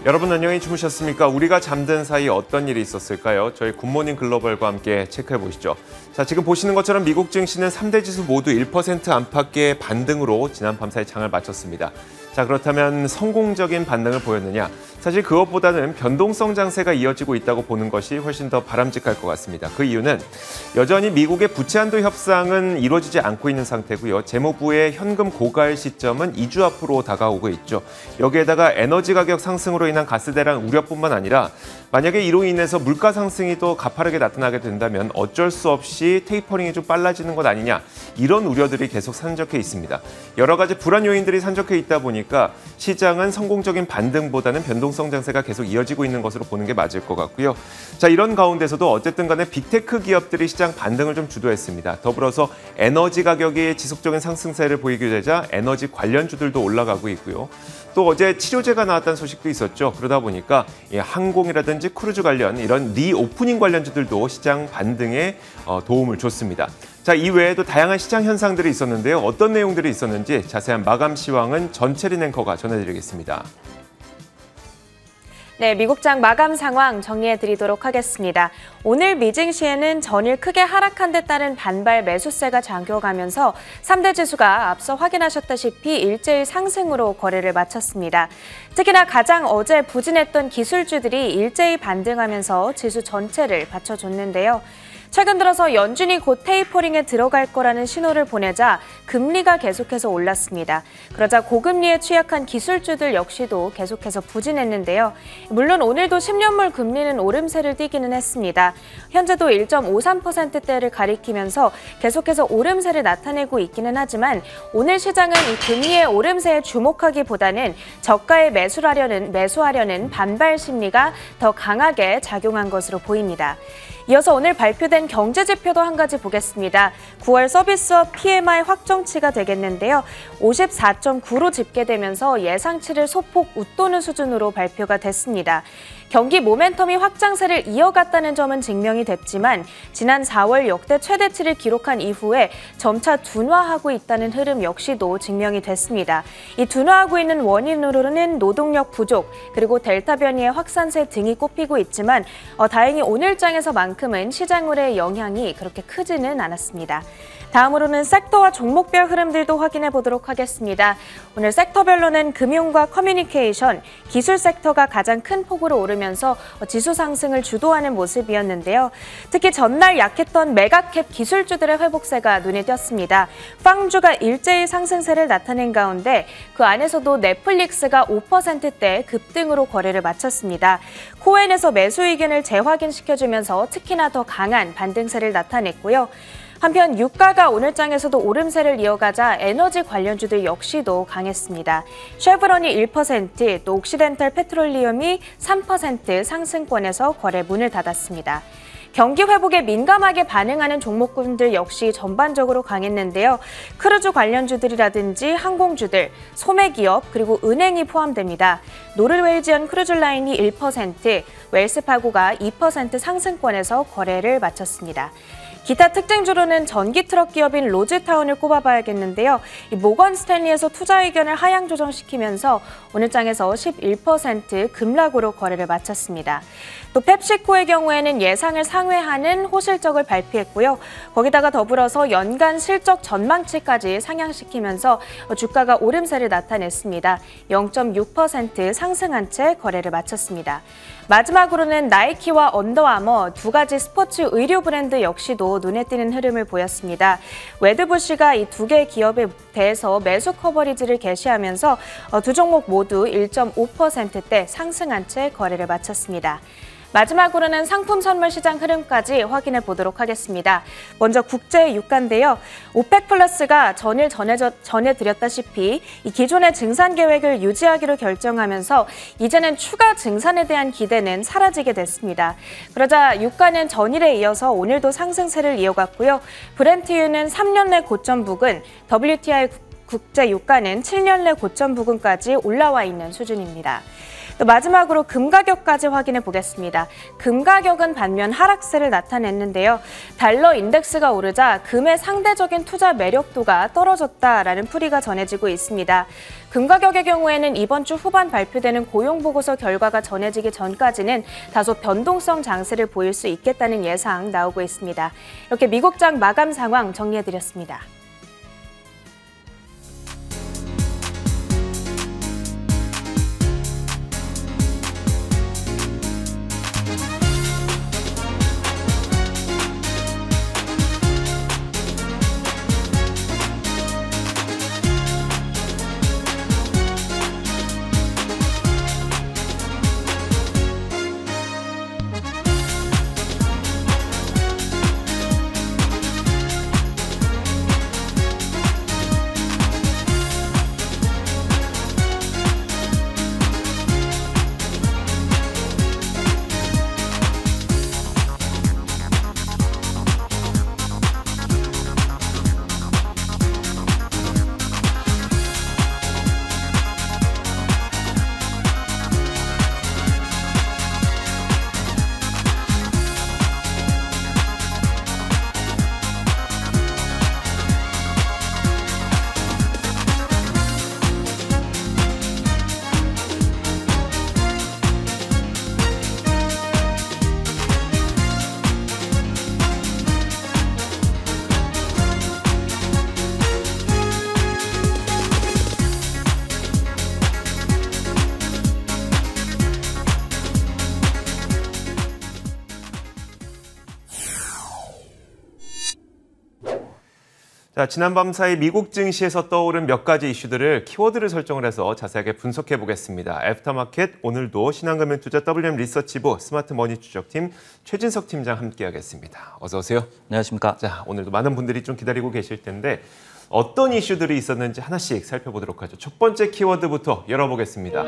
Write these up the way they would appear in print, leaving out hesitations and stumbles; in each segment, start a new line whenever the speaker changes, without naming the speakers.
여러분 안녕히 주무셨습니까? 우리가 잠든 사이 어떤 일이 있었을까요? 저희 굿모닝 글로벌과 함께 체크해 보시죠. 자, 지금 보시는 것처럼 미국 증시는 3대 지수 모두 1% 안팎의 반등으로 지난 밤사이 장을 마쳤습니다. 자, 그렇다면 성공적인 반등을 보였느냐? 사실 그것보다는 변동성 장세가 이어지고 있다고 보는 것이 훨씬 더 바람직할 것 같습니다. 그 이유는 여전히 미국의 부채 한도 협상은 이루어지지 않고 있는 상태고요. 재무부의 현금 고갈 시점은 2주 앞으로 다가오고 있죠. 여기에다가 에너지 가격 상승으로 인한 가스 대란 우려뿐만 아니라 만약에 이로 인해서 물가 상승이 또 가파르게 나타나게 된다면 어쩔 수 없이 테이퍼링이 좀 빨라지는 것 아니냐, 이런 우려들이 계속 산적해 있습니다. 여러 가지 불안 요인들이 산적해 있다 보니까 시장은 성공적인 반등보다는 변동성 장세가 계속 이어지고 있는 것으로 보는 게 맞을 것 같고요. 자, 이런 가운데서도 어쨌든 간에 빅테크 기업들이 시장 반등을 좀 주도했습니다. 더불어서 에너지 가격이 지속적인 상승세를 보이게 되자 에너지 관련주들도 올라가고 있고요. 또 어제 치료제가 나왔다는 소식도 있었죠. 그러다 보니까 항공이라든지 크루즈 관련 이런 리오프닝 관련주들도 시장 반등에 도움을 줬습니다. 자, 이외에도 다양한 시장 현상들이 있었는데요. 어떤 내용들이 있었는지 자세한 마감 시황은 전채린 앵커가 전해드리겠습니다.
네, 미국장 마감 상황 정리해드리도록 하겠습니다. 오늘 미증시에는 전일 크게 하락한 데 따른 반발 매수세가 잠겨가면서 3대 지수가 앞서 확인하셨다시피 일제히 상승으로 거래를 마쳤습니다. 특히나 가장 어제 부진했던 기술주들이 일제히 반등하면서 지수 전체를 받쳐줬는데요. 최근 들어서 연준이 곧 테이퍼링에 들어갈 거라는 신호를 보내자 금리가 계속해서 올랐습니다. 그러자 고금리에 취약한 기술주들 역시도 계속해서 부진했는데요. 물론 오늘도 10년물 금리는 오름세를 띠기는 했습니다. 현재도 1.53%대를 가리키면서 계속해서 오름세를 나타내고 있기는 하지만 오늘 시장은 이 금리의 오름세에 주목하기보다는 저가에 매수하려는 반발 심리가 더 강하게 작용한 것으로 보입니다. 이어서 오늘 발표된 경제 지표도 한 가지 보겠습니다. 9월 서비스업 PMI 확정치가 되겠는데요. 54.9로 집계되면서 예상치를 소폭 웃도는 수준으로 발표가 됐습니다. 경기 모멘텀이 확장세를 이어갔다는 점은 증명이 됐지만 지난 4월 역대 최대치를 기록한 이후에 점차 둔화하고 있다는 흐름 역시도 증명이 됐습니다. 이 둔화하고 있는 원인으로는 노동력 부족, 그리고 델타 변이의 확산세 등이 꼽히고 있지만 다행히 오늘장에서만큼은 시장물의 영향이 그렇게 크지는 않았습니다. 다음으로는 섹터와 종목별 흐름들도 확인해 보도록 하겠습니다. 오늘 섹터별로는 금융과 커뮤니케이션, 기술 섹터가 가장 큰 폭으로 오르면서 지수 상승을 주도하는 모습이었는데요. 특히 전날 약했던 메가캡 기술주들의 회복세가 눈에 띄었습니다. 빵주가 일제히 상승세를 나타낸 가운데 그 안에서도 넷플릭스가 5%대 급등으로 거래를 마쳤습니다. 코엔에서 매수 의견을 재확인시켜주면서 특히나 더 강한 반등세를 나타냈고요. 한편 유가가 오늘장에서도 오름세를 이어가자 에너지 관련주들 역시도 강했습니다. 쉐브론이 1%, 또 옥시덴탈 페트롤리움이 3% 상승권에서 거래 문을 닫았습니다. 경기 회복에 민감하게 반응하는 종목군들 역시 전반적으로 강했는데요. 크루즈 관련주들이라든지 항공주들, 소매기업, 그리고 은행이 포함됩니다. 노르웨이지언 크루즈라인이 1%, 웰스파고가 2% 상승권에서 거래를 마쳤습니다. 기타 특징주로는 전기 트럭 기업인 로즈타운을 꼽아봐야겠는데요. 모건 스탠리에서 투자 의견을 하향 조정시키면서 오늘장에서 11% 급락으로 거래를 마쳤습니다. 또 펩시코의 경우에는 예상을 상회하는 호실적을 발표했고요. 거기다가 더불어서 연간 실적 전망치까지 상향시키면서 주가가 오름세를 나타냈습니다. 0.6% 상승한 채 거래를 마쳤습니다. 마지막으로는 나이키와 언더아머 두 가지 스포츠 의류 브랜드 역시도 눈에 띄는 흐름을 보였습니다. 웨드부시가 이 두 개의 기업에 대해서 매수 커버리지를 게시하면서 두 종목 모두 1.5%대 상승한 채 거래를 마쳤습니다. 마지막으로는 상품 선물 시장 흐름까지 확인해 보도록 하겠습니다. 먼저 국제 유가인데요. 오펙 플러스가 전일 전해드렸다시피 이 기존의 증산 계획을 유지하기로 결정하면서 이제는 추가 증산에 대한 기대는 사라지게 됐습니다. 그러자 유가는 전일에 이어서 오늘도 상승세를 이어갔고요. 브렌트유는 3년 내 고점 부근, WTI 국제 유가는 7년 내 고점 부근까지 올라와 있는 수준입니다. 또 마지막으로 금 가격까지 확인해 보겠습니다. 금 가격은 반면 하락세를 나타냈는데요. 달러 인덱스가 오르자 금의 상대적인 투자 매력도가 떨어졌다라는 풀이가 전해지고 있습니다. 금 가격의 경우에는 이번 주 후반 발표되는 고용보고서 결과가 전해지기 전까지는 다소 변동성 장세를 보일 수 있겠다는 예상 나오고 있습니다. 이렇게 미국장 마감 상황 정리해드렸습니다.
자, 지난밤 사이 미국 증시에서 떠오른 몇 가지 이슈들을 키워드를 설정을 해서 자세하게 분석해 보겠습니다. 애프터마켓 오늘도 신한금융투자 WM 리서치부 스마트머니 추적팀 최진석 팀장 함께하겠습니다. 어서 오세요.
안녕하십니까.
자, 오늘도 많은 분들이 좀 기다리고 계실 텐데 어떤 이슈들이 있었는지 하나씩 살펴보도록 하죠. 첫 번째 키워드부터 열어보겠습니다.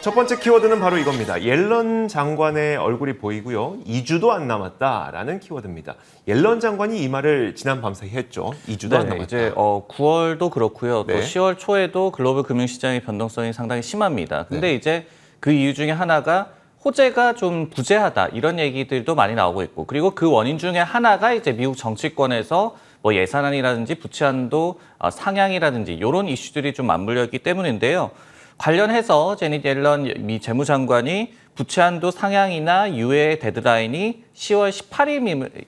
첫 번째 키워드는 바로 이겁니다. 옐런 장관의 얼굴이 보이고요. 2주도 안 남았다라는 키워드입니다. 옐런 장관이 이 말을 지난 밤사이 했죠. 2주도 안 남았다.
이제 9월도 그렇고요.
네.
또 10월 초에도 글로벌 금융시장의 변동성이 상당히 심합니다. 근데 이제 그 이유 중에 하나가 호재가 좀 부재하다 이런 얘기들도 많이 나오고 있고, 그리고 그 원인 중에 하나가 이제 미국 정치권에서 뭐 예산안이라든지 부채한도 상향이라든지 이런 이슈들이 좀 맞물려 있기 때문인데요. 관련해서 제닛 옐런 미 재무장관이 부채한도 상향이나 유예 데드라인이 10월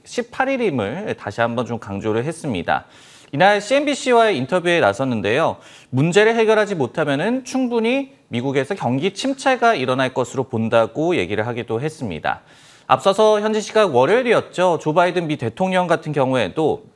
18일임을 다시 한번 좀 강조를 했습니다. 이날 CNBC와의 인터뷰에 나섰는데요. 문제를 해결하지 못하면은 충분히 미국에서 경기 침체가 일어날 것으로 본다고 얘기를 하기도 했습니다. 앞서서 현지 시각 월요일이었죠. 조 바이든 미 대통령 같은 경우에도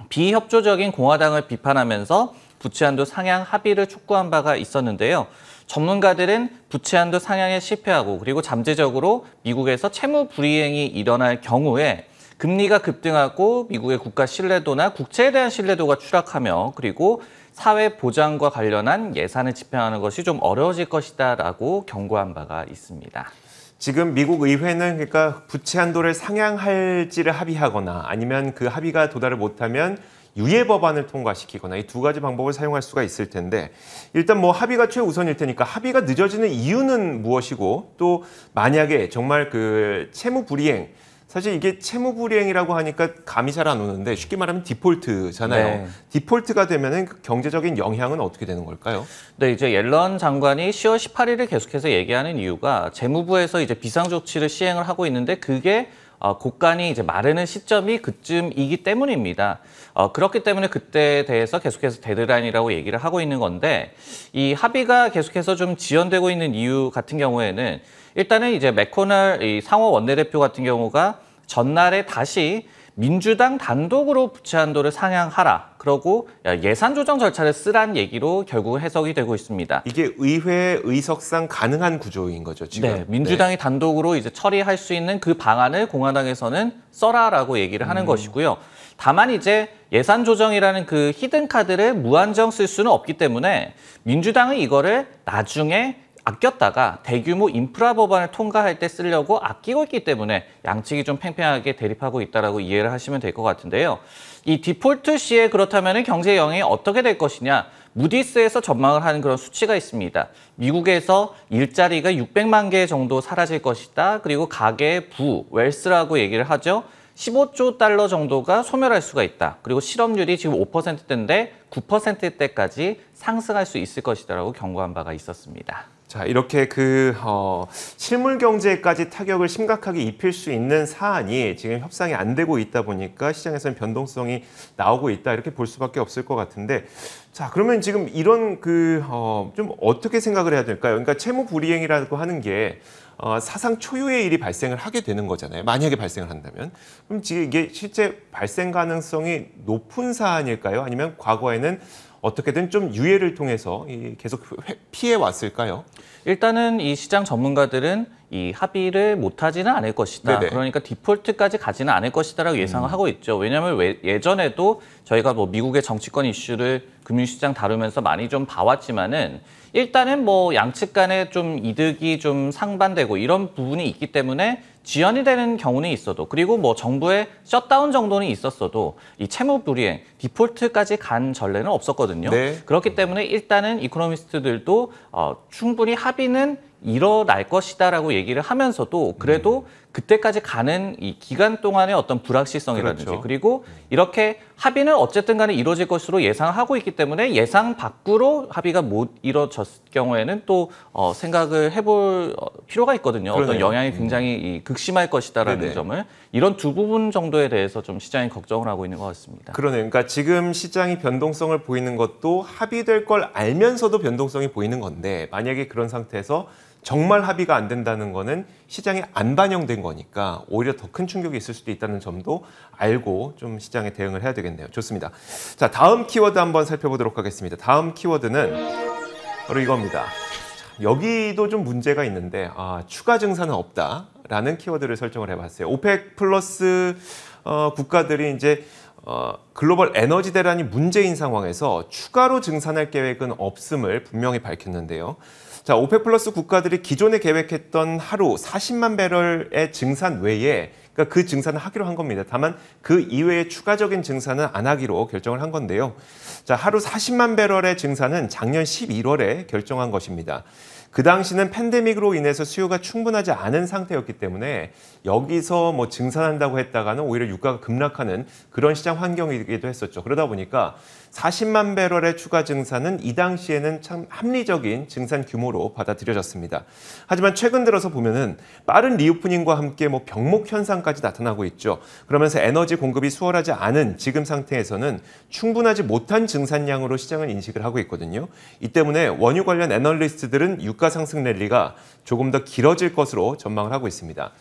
비협조적인 공화당을 비판하면서 부채한도 상향 합의를 촉구한 바가 있었는데요. 전문가들은 부채한도 상향에 실패하고, 그리고 잠재적으로 미국에서 채무 불이행이 일어날 경우에 금리가 급등하고 미국의 국가 신뢰도나 국채에 대한 신뢰도가 추락하며, 그리고 사회 보장과 관련한 예산을 집행하는 것이 좀 어려워질 것이다라고 경고한 바가 있습니다.
지금 미국 의회는 그러니까 부채 한도를 상향할지를 합의하거나 아니면 그 합의가 도달을 못하면 유예 법안을 통과시키거나 이 두 가지 방법을 사용할 수가 있을 텐데, 일단 뭐 합의가 최우선일 테니까 합의가 늦어지는 이유는 무엇이고, 또 만약에 정말 그 채무 불이행, 사실 이게 채무 불이행이라고 하니까 감이 잘 안 오는데 쉽게 말하면 디폴트잖아요.
네.
디폴트가 되면은 그 경제적인 영향은 어떻게 되는 걸까요?
네, 이제 옐런 장관이 10월 18일을 계속해서 얘기하는 이유가 재무부에서 이제 비상조치를 시행을 하고 있는데 그게 곡간이 이제 마르는 시점이 그쯤이기 때문입니다. 그렇기 때문에 그때에 대해서 계속해서 데드라인이라고 얘기를 하고 있는 건데, 이 합의가 계속해서 좀 지연되고 있는 이유 같은 경우에는 일단은 이제 맥코널 이 상원 원내대표 같은 경우가 전날에 다시 민주당 단독으로 부채 한도를 상향하라, 그러고 예산 조정 절차를 쓰란 얘기로 결국 해석이 되고 있습니다.
이게 의회 의석상 가능한 구조인 거죠, 지금.
네, 민주당이 단독으로 이제 처리할 수 있는 그 방안을 공화당에서는 써라라고 얘기를 하는 것이고요. 다만 이제 예산 조정이라는 그 히든 카드를 무한정 쓸 수는 없기 때문에 민주당은 이거를 나중에 아꼈다가 대규모 인프라 법안을 통과할 때 쓰려고 아끼고 있기 때문에 양측이 좀 팽팽하게 대립하고 있다라고 이해를 하시면 될 것 같은데요. 이 디폴트 시에 그렇다면 경제 영향이 어떻게 될 것이냐? 무디스에서 전망을 하는 그런 수치가 있습니다. 미국에서 일자리가 600만 개 정도 사라질 것이다. 그리고 가계 부, 웰스라고 얘기를 하죠. 15조 달러 정도가 소멸할 수가 있다. 그리고 실업률이 지금 5%대인데 9%대까지 상승할 수 있을 것이다라고 경고한 바가 있었습니다.
자, 이렇게 실물 경제까지 타격을 심각하게 입힐 수 있는 사안이 지금 협상이 안 되고 있다 보니까 시장에서는 변동성이 나오고 있다 이렇게 볼 수밖에 없을 것 같은데, 자, 그러면 지금 이런 좀 어떻게 생각을 해야 될까요? 그러니까 채무 불이행이라고 하는 게 사상 초유의 일이 발생을 하게 되는 거잖아요. 만약에 발생을 한다면. 그럼 지금 이게 실제 발생 가능성이 높은 사안일까요? 아니면 과거에는 어떻게든 좀 유예를 통해서 계속 피해 왔을까요?
일단은 이 시장 전문가들은 이 합의를 못하지는 않을 것이다.
네네.
그러니까 디폴트까지 가지는 않을 것이다라고 예상을 하고 있죠. 왜냐하면 예전에도 저희가 뭐 미국의 정치권 이슈를 금융시장 다루면서 많이 좀 봐왔지만은 일단은 뭐 양측 간에 좀 이득이 좀 상반되고 이런 부분이 있기 때문에 지연이 되는 경우는 있어도, 그리고 뭐 정부의 셧다운 정도는 있었어도 이 채무 불이행, 디폴트까지 간 전례는 없었거든요.
네.
그렇기 때문에 일단은 이코노미스트들도 충분히 합의는 일어날 것이다라고 얘기를 하면서도 그래도 그때까지 가는 이 기간 동안의 어떤 불확실성이라든지,
그렇죠.
그리고 이렇게 합의는 어쨌든 간에 이루어질 것으로 예상을 하고 있기 때문에 예상 밖으로 합의가 못 이루어졌을 경우에는 또 생각을 해볼 필요가 있거든요.
그러네요.
어떤 영향이 굉장히 극심할 것이다라는
네네.
점을, 이런 두 부분 정도에 대해서 좀 시장이 걱정을 하고 있는 것 같습니다.
그러네요. 그러니까 지금 시장이 변동성을 보이는 것도 합의될 걸 알면서도 변동성이 보이는 건데, 만약에 그런 상태에서 정말 합의가 안 된다는 거는 시장에 안 반영된 거니까 오히려 더 큰 충격이 있을 수도 있다는 점도 알고 좀 시장에 대응을 해야 되겠네요. 좋습니다. 자, 다음 키워드 한번 살펴보도록 하겠습니다. 다음 키워드는 바로 이겁니다. 자, 여기도 좀 문제가 있는데 추가 증산은 없다라는 키워드를 설정을 해봤어요. 오펙 플러스 국가들이 이제 글로벌 에너지 대란이 문제인 상황에서 추가로 증산할 계획은 없음을 분명히 밝혔는데요. 자, 오펙 플러스 국가들이 기존에 계획했던 하루 40만 배럴의 증산 외에, 그러니까 그 증산을 하기로 한 겁니다. 다만 그 이외에 추가적인 증산은 안 하기로 결정을 한 건데요. 자, 하루 40만 배럴의 증산은 작년 11월에 결정한 것입니다. 그 당시는 팬데믹으로 인해서 수요가 충분하지 않은 상태였기 때문에 여기서 뭐 증산한다고 했다가는 오히려 유가가 급락하는 그런 시장 환경이기도 했었죠. 그러다 보니까 40만 배럴의 추가 증산은 이 당시에는 참 합리적인 증산 규모로 받아들여졌습니다. 하지만 최근 들어서 보면은 빠른 리오프닝과 함께 뭐 병목 현상까지 나타나고 있죠. 그러면서 에너지 공급이 수월하지 않은 지금 상태에서는 충분하지 못한 증산량으로 시장은 인식을 하고 있거든요. 이 때문에 원유 관련 애널리스트들은 유가 상승 랠리가 조금 더 길어질 것으로 전망을 하고 있습니다.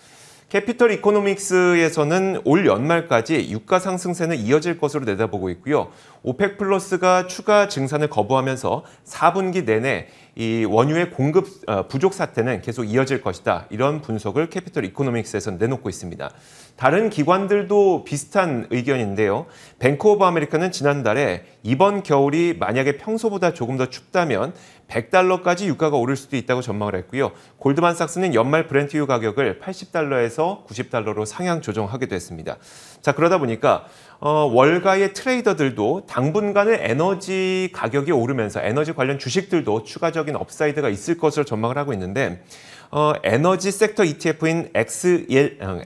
캐피털 이코노믹스에서는 올 연말까지 유가 상승세는 이어질 것으로 내다보고 있고요. 오펙 플러스가 추가 증산을 거부하면서 4분기 내내 이 원유의 공급 부족 사태는 계속 이어질 것이다. 이런 분석을 캐피털 이코노믹스에서 내놓고 있습니다. 다른 기관들도 비슷한 의견인데요. 뱅크 오브 아메리카는 지난달에 이번 겨울이 만약에 평소보다 조금 더 춥다면 $100까지 유가가 오를 수도 있다고 전망을 했고요. 골드만삭스는 연말 브렌트유 가격을 $80에서 $90로 상향 조정하기도 했습니다. 자, 그러다 보니까 월가의 트레이더들도 당분간은 에너지 가격이 오르면서 에너지 관련 주식들도 추가적인 업사이드가 있을 것으로 전망을 하고 있는데, 에너지 섹터 ETF인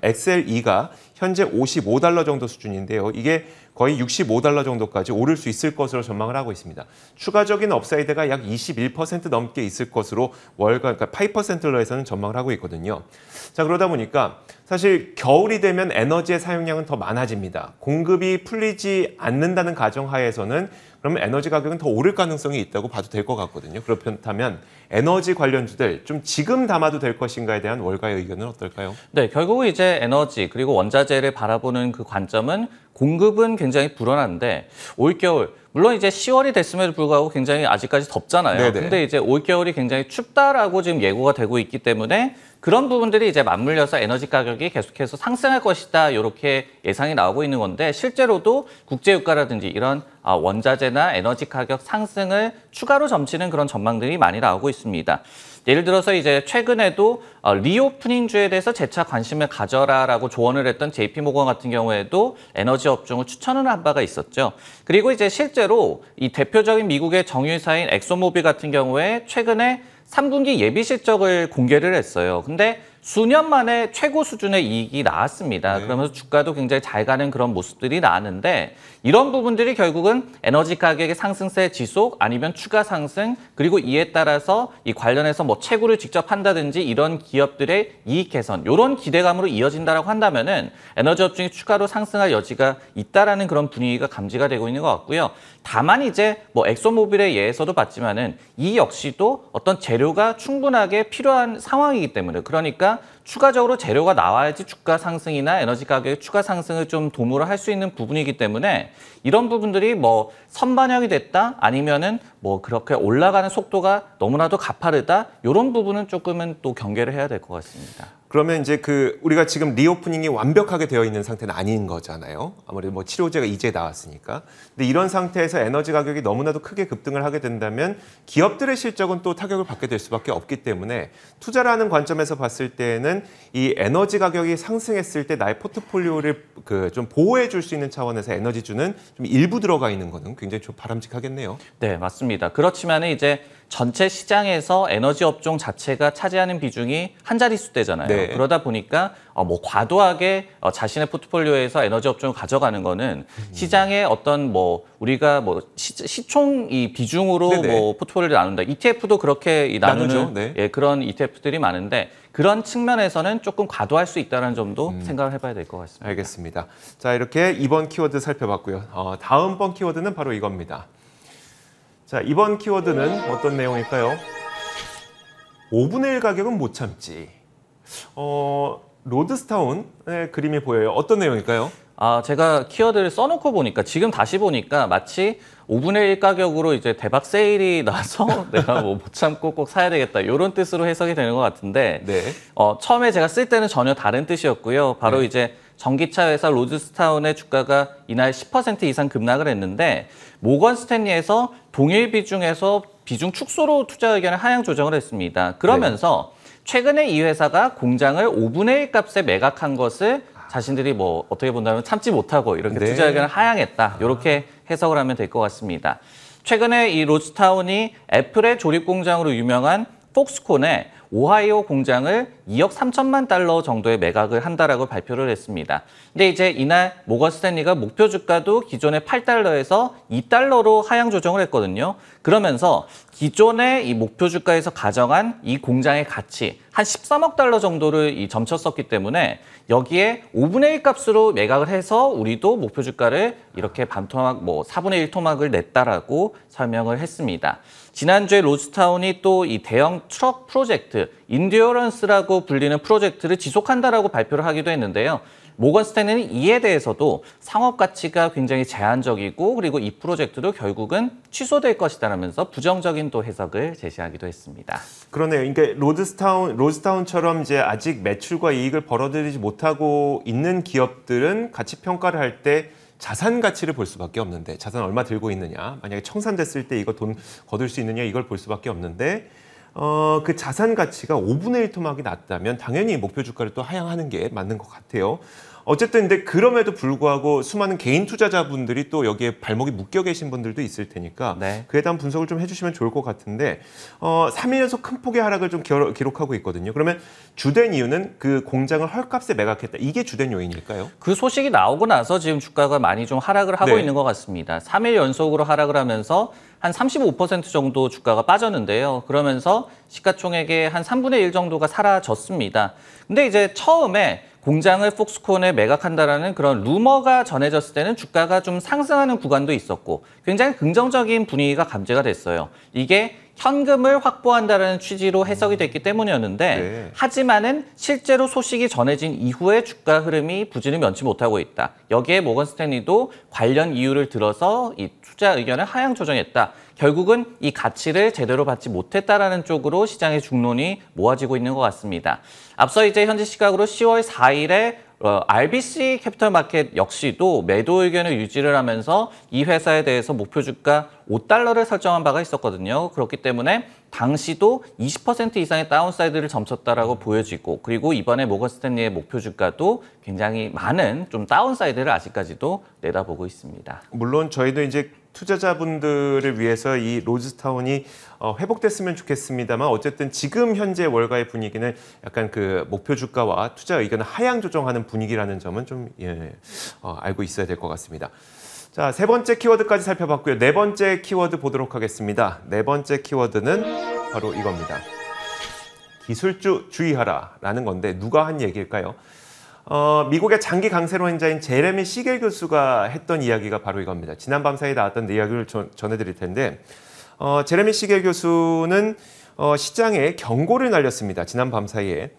XLE가 현재 $55 정도 수준인데요. 이게 거의 $65 정도까지 오를 수 있을 것으로 전망을 하고 있습니다. 추가적인 업사이드가 약 21% 넘게 있을 것으로 월가, 그러니까 5%로에서는 전망을 하고 있거든요. 자, 그러다 보니까 사실 겨울이 되면 에너지의 사용량은 더 많아집니다. 공급이 풀리지 않는다는 가정하에서는 그러면 에너지 가격은 더 오를 가능성이 있다고 봐도 될 것 같거든요. 그렇다면 에너지 관련주들 좀 지금 담아도 될 것인가에 대한 월가의 의견은 어떨까요?
네, 결국은 이제 에너지 그리고 원자재를 바라보는 그 관점은 공급은 굉장히 불안한데 올겨울, 물론 이제 10월이 됐음에도 불구하고 굉장히 아직까지 덥잖아요.
네네.
근데 이제 올겨울이 굉장히 춥다라고 지금 예고가 되고 있기 때문에 그런 부분들이 이제 맞물려서 에너지 가격이 계속해서 상승할 것이다, 이렇게 예상이 나오고 있는 건데, 실제로도 국제유가라든지 이런 원자재나 에너지 가격 상승을 추가로 점치는 그런 전망들이 많이 나오고 있습니다. 예를 들어서 이제 최근에도 리오프닝주에 대해서 재차 관심을 가져라라고 조언을 했던 JP모건 같은 경우에도 에너지 업종을 추천을 한 바가 있었죠. 그리고 이제 실제로 이 대표적인 미국의 정유사인 엑소모빌 같은 경우에 최근에 3분기 예비 실적을 공개를 했어요. 근데 수년 만에 최고 수준의 이익이 나왔습니다.
네.
그러면서 주가도 굉장히 잘 가는 그런 모습들이 나왔는데 이런 부분들이 결국은 에너지 가격의 상승세 지속 아니면 추가 상승 그리고 이에 따라서 이 관련해서 뭐 채굴을 직접 한다든지 이런 기업들의 이익 개선 이런 기대감으로 이어진다라고 한다면은 에너지 업종이 추가로 상승할 여지가 있다라는 그런 분위기가 감지가 되고 있는 것 같고요. 다만 이제 뭐 엑소모빌의 예에서도 봤지만은 이 역시도 어떤 재료가 충분하게 필요한 상황이기 때문에 그러니까 추가적으로 재료가 나와야지 주가 상승이나 에너지 가격의 추가 상승을 좀 도모를 할 수 있는 부분이기 때문에 이런 부분들이 뭐 선반영이 됐다 아니면은 뭐 그렇게 올라가는 속도가 너무나도 가파르다 이런 부분은 조금은 또 경계를 해야 될 것 같습니다.
그러면 이제 우리가 지금 리오프닝이 완벽하게 되어 있는 상태는 아닌 거잖아요. 아무래도 뭐 치료제가 이제 나왔으니까. 근데 이런 상태에서 에너지 가격이 너무나도 크게 급등을 하게 된다면 기업들의 실적은 또 타격을 받게 될 수밖에 없기 때문에 투자라는 관점에서 봤을 때는 이 에너지 가격이 상승했을 때 나의 포트폴리오를 좀 보호해 줄 수 있는 차원에서 에너지주는 좀 일부 들어가 있는 거는 굉장히 좀 바람직하겠네요.
네, 맞습니다. 그렇지만 이제 전체 시장에서 에너지 업종 자체가 차지하는 비중이 한 자릿수대잖아요.
네.
그러다 보니까 뭐 과도하게 자신의 포트폴리오에서 에너지 업종을 가져가는 거는 시장의 어떤 뭐 우리가 뭐 시총 이 비중으로
네네.
뭐 포트폴리오를 나눈다. ETF도 그렇게 나누는
나누죠. 네.
예, 그런 ETF들이 많은데 그런 측면에서는 조금 과도할 수 있다는 점도 생각을 해봐야 될 것 같습니다.
알겠습니다. 자, 이렇게 이번 키워드 살펴봤고요. 다음번 키워드는 바로 이겁니다. 자, 이번 키워드는 어떤 내용일까요? 5분의 1 가격은 못 참지. 로드스타운의 그림이 보여요. 어떤 내용일까요?
제가 키워드를 써놓고 보니까 지금 다시 보니까 마치 5분의 1 가격으로 이제 대박 세일이 나서 내가 뭐 못 참고 꼭 사야 되겠다 이런 뜻으로 해석이 되는 것 같은데
네.
처음에 제가 쓸 때는 전혀 다른 뜻이었고요. 바로
네.
이제 전기차 회사 로드스타운의 주가가 이날 10% 이상 급락을 했는데 모건 스탠리에서 동일 비중에서 비중 축소로 투자 의견을 하향 조정을 했습니다. 그러면서 최근에 이 회사가 공장을 5분의 1 값에 매각한 것을 자신들이 뭐 어떻게 본다면 참지 못하고 이렇게
네.
투자 의견을 하향했다. 이렇게 해석을 하면 될 것 같습니다. 최근에 이 로드스타운이 애플의 조립 공장으로 유명한 폭스콘의 오하이오 공장을 2억 3천만 달러 정도의 매각을 한다라고 발표를 했습니다. 근데 이제 이날 모건 스탠리가 목표 주가도 기존의 8달러에서 2달러로 하향 조정을 했거든요. 그러면서 기존의 이 목표 주가에서 가정한 이 공장의 가치 한 13억 달러 정도를 점쳤었기 때문에 여기에 5분의 1 값으로 매각을 해서 우리도 목표 주가를 이렇게 반토막 4분의 1 토막을 냈다라고 설명을 했습니다. 지난주에 로드스타운이 또 이 대형 트럭 프로젝트 인듀어런스라고 불리는 프로젝트를 지속한다라고 발표를 하기도 했는데요. 모건 스탠리는 이에 대해서도 상업 가치가 굉장히 제한적이고 그리고 이 프로젝트도 결국은 취소될 것이다라면서 부정적인 또 해석을 제시하기도 했습니다.
그러네요. 그러니까 로드스타운처럼 이제 아직 매출과 이익을 벌어들이지 못하고 있는 기업들은 가치 평가를 할 때 자산 가치를 볼 수밖에 없는데 자산 얼마 들고 있느냐, 만약에 청산됐을 때 이거 돈 거둘 수 있느냐 이걸 볼 수밖에 없는데 그 자산 가치가 5분의 1 토막이 낮다면 당연히 목표 주가를 또 하향하는 게 맞는 것 같아요. 어쨌든 근데 그럼에도 불구하고 수많은 개인 투자자분들이 또 여기에 발목이 묶여 계신 분들도 있을 테니까
네.
그에 대한 분석을 좀 해주시면 좋을 것 같은데 3일 연속 큰 폭의 하락을 좀 기록하고 있거든요. 그러면 주된 이유는 그 공장을 헐값에 매각했다. 이게 주된 요인일까요?
그 소식이 나오고 나서 지금 주가가 많이 좀 하락을 하고
네.
있는 것 같습니다. 3일 연속으로 하락을 하면서 한 35% 정도 주가가 빠졌는데요. 그러면서 시가총액의 한 3분의 1 정도가 사라졌습니다. 근데 이제 처음에 공장을 폭스콘에 매각한다라는 그런 루머가 전해졌을 때는 주가가 좀 상승하는 구간도 있었고 굉장히 긍정적인 분위기가 감지가 됐어요. 이게 현금을 확보한다는 취지로 해석이 됐기 때문이었는데
네.
하지만은 실제로 소식이 전해진 이후에 주가 흐름이 부진을 면치 못하고 있다. 여기에 모건 스탠리도 관련 이유를 들어서 이 투자 의견을 하향 조정했다. 결국은 이 가치를 제대로 받지 못했다라는 쪽으로 시장의 중론이 모아지고 있는 것 같습니다. 앞서 이제 현지 시각으로 10월 4일에 RBC 캐피털 마켓 역시도 매도 의견을 유지를 하면서 이 회사에 대해서 목표 주가 $5를 설정한 바가 있었거든요. 그렇기 때문에 당시도 20% 이상의 다운사이드를 점쳤다라고 보여지고 그리고 이번에 모건 스탠리의 목표 주가도 굉장히 많은 좀 다운사이드를 아직까지도 내다보고 있습니다.
물론 저희도 이제 투자자분들을 위해서 이 로즈타운이 회복됐으면 좋겠습니다만 어쨌든 지금 현재 월가의 분위기는 약간 그 목표 주가와 투자 의견을 하향 조정하는 분위기라는 점은 좀 알고 있어야 될 것 같습니다. 자, 세 번째 키워드까지 살펴봤고요. 네 번째 키워드 보도록 하겠습니다. 네 번째 키워드는 바로 이겁니다. 기술주 주의하라라는 건데 누가 한 얘기일까요? 미국의 장기 강세로 행자인 제레미 시겔 교수가 했던 이야기가 바로 이겁니다. 지난 밤 사이에 나왔던 이야기를 전해드릴 텐데 제레미 시겔 교수는 시장에 경고를 날렸습니다. 지난 밤 사이에.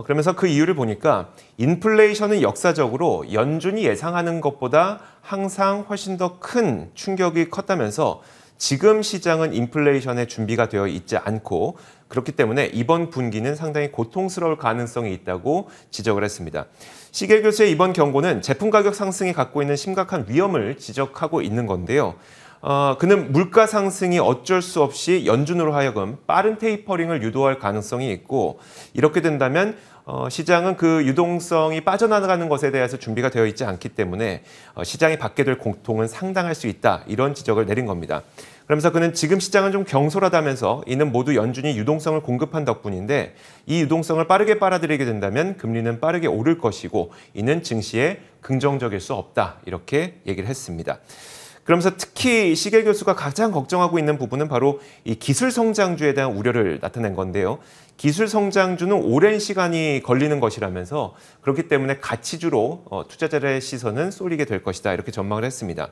그러면서 그 이유를 보니까 인플레이션은 역사적으로 연준이 예상하는 것보다 항상 훨씬 더 큰 충격이 컸다면서 지금 시장은 인플레이션에 준비가 되어 있지 않고 그렇기 때문에 이번 분기는 상당히 고통스러울 가능성이 있다고 지적을 했습니다. 시겔 교수의 이번 경고는 제품 가격 상승이 갖고 있는 심각한 위험을 지적하고 있는 건데요. 그는 물가 상승이 어쩔 수 없이 연준으로 하여금 빠른 테이퍼링을 유도할 가능성이 있고 이렇게 된다면 시장은 그 유동성이 빠져나가는 것에 대해서 준비가 되어 있지 않기 때문에 시장이 받게 될 고통은 상당할 수 있다. 이런 지적을 내린 겁니다. 그러면서 그는 지금 시장은 좀 경솔하다면서 이는 모두 연준이 유동성을 공급한 덕분인데 이 유동성을 빠르게 빨아들이게 된다면 금리는 빠르게 오를 것이고 이는 증시에 긍정적일 수 없다. 이렇게 얘기를 했습니다. 그러면서 특히 시겔 교수가 가장 걱정하고 있는 부분은 바로 이 기술 성장주에 대한 우려를 나타낸 건데요. 기술 성장주는 오랜 시간이 걸리는 것이라면서 그렇기 때문에 가치주로 투자자들의 시선은 쏠리게 될 것이다. 이렇게 전망을 했습니다.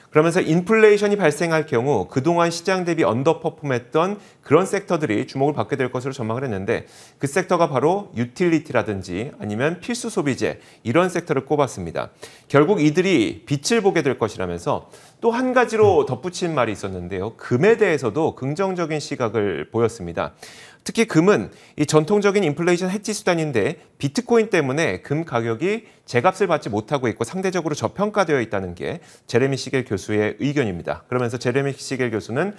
그러면서 인플레이션이 발생할 경우 그동안 시장 대비 언더퍼폼했던 그런 섹터들이 주목을 받게 될 것으로 전망을 했는데 그 섹터가 바로 유틸리티라든지 아니면 필수 소비재 이런 섹터를 꼽았습니다. 결국 이들이 빛을 보게 될 것이라면서 또 한 가지로 덧붙인 말이 있었는데요. 금에 대해서도 긍정적인 시각을 보였습니다. 특히 금은 이 전통적인 인플레이션 해지 수단인데 비트코인 때문에 금 가격이 제값을 받지 못하고 있고 상대적으로 저평가되어 있다는 게 제레미 시겔 교수의 의견입니다. 그러면서 제레미 시겔 교수는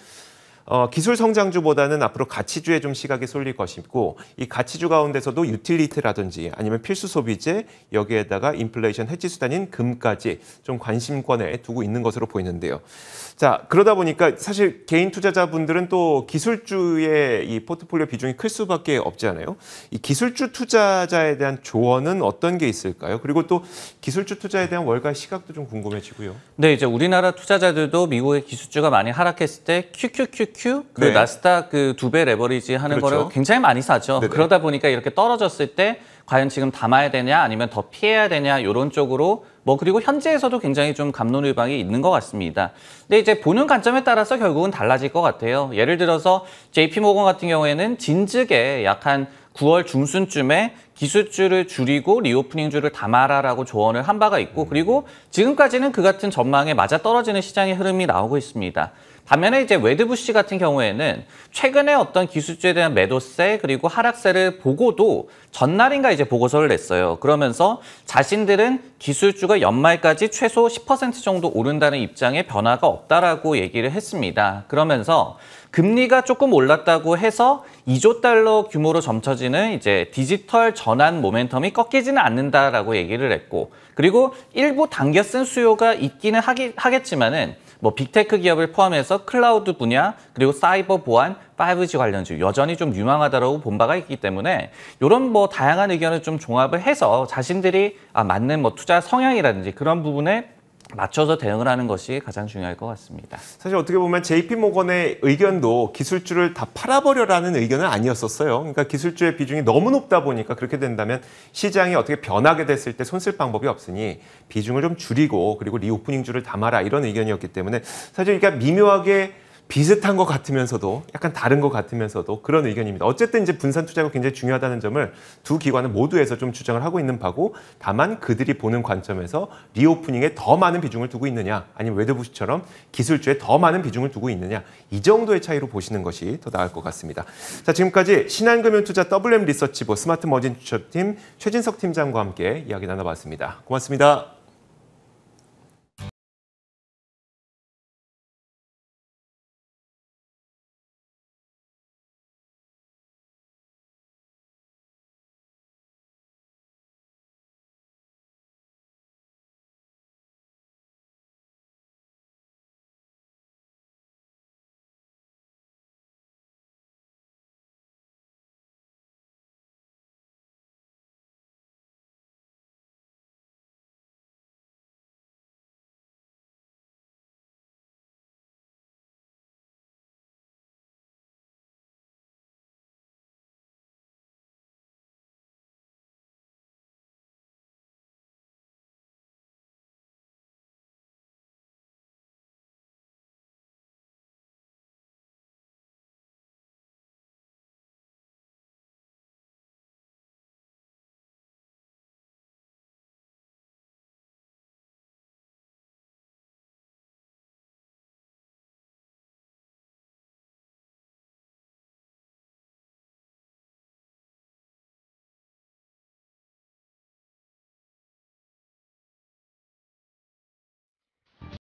기술 성장주보다는 앞으로 가치주에 좀 시각이 쏠릴 것이고 이 가치주 가운데서도 유틸리티라든지 아니면 필수 소비재 여기에다가 인플레이션 해지 수단인 금까지 좀 관심권에 두고 있는 것으로 보이는데요. 자, 그러다 보니까 사실 개인 투자자분들은 또 기술주의 이 포트폴리오 비중이 클 수밖에 없잖아요. 이 기술주 투자자에 대한 조언은 어떤 게 있을까요? 그리고 또 기술주 투자에 대한 월가 시각도 좀 궁금해지고요.
네, 이제 우리나라 투자자들도 미국의 기술주가 많이 하락했을 때 QQQQ 그
네.
나스닥 그 2배 레버리지 하는
그렇죠.
거를 굉장히 많이 사죠.
네네.
그러다 보니까 이렇게 떨어졌을 때 과연 지금 담아야 되냐 아니면 더 피해야 되냐 이런 쪽으로 그리고 현지에서도 굉장히 좀 갑론을박이 있는 것 같습니다. 근데 이제 보는 관점에 따라서 결국은 달라질 것 같아요. 예를 들어서 JP모건 같은 경우에는 진즉에 약 한 9월 중순쯤에 기술주를 줄이고 리오프닝주를 담아라라고 조언을 한 바가 있고 그리고 지금까지는 그 같은 전망에 맞아떨어지는 시장의 흐름이 나오고 있습니다. 반면에 이제 웨드부시 같은 경우에는 최근에 어떤 기술주에 대한 매도세 그리고 하락세를 보고도 전날인가 이제 보고서를 냈어요. 그러면서 자신들은 기술주가 연말까지 최소 10% 정도 오른다는 입장에 변화가 없다라고 얘기를 했습니다. 그러면서 금리가 조금 올랐다고 해서 2조 달러 규모로 점쳐지는 이제 디지털 전환 모멘텀이 꺾이지는 않는다라고 얘기를 했고 그리고 일부 당겨 쓴 수요가 있기는 하겠지만은 빅테크 기업을 포함해서 클라우드 분야 그리고 사이버 보안, 5G 관련주 여전히 좀 유망하다라고 본 바가 있기 때문에 이런 다양한 의견을 좀 종합을 해서 자신들이 맞는 투자 성향이라든지 그런 부분에 맞춰서 대응을 하는 것이 가장 중요할 것 같습니다.
사실 어떻게 보면 JP모건의 의견도 기술주를 다 팔아버려라는 의견은 아니었었어요. 그러니까 기술주의 비중이 너무 높다 보니까 그렇게 된다면 시장이 어떻게 변하게 됐을 때 손쓸 방법이 없으니 비중을 좀 줄이고 그리고 리오프닝주를 담아라 이런 의견이었기 때문에 사실 그러니까 미묘하게 비슷한 것 같으면서도 약간 다른 것 같으면서도 그런 의견입니다. 어쨌든 이제 분산 투자가 굉장히 중요하다는 점을 두 기관은 모두에서 좀 주장을 하고 있는 바고 다만 그들이 보는 관점에서 리오프닝에 더 많은 비중을 두고 있느냐 아니면 웨드부시처럼 기술주에 더 많은 비중을 두고 있느냐 이 정도의 차이로 보시는 것이 더 나을 것 같습니다. 자, 지금까지 신한금융투자 WM 리서치부 스마트 머진 투자팀 최진석 팀장과 함께 이야기 나눠봤습니다. 고맙습니다.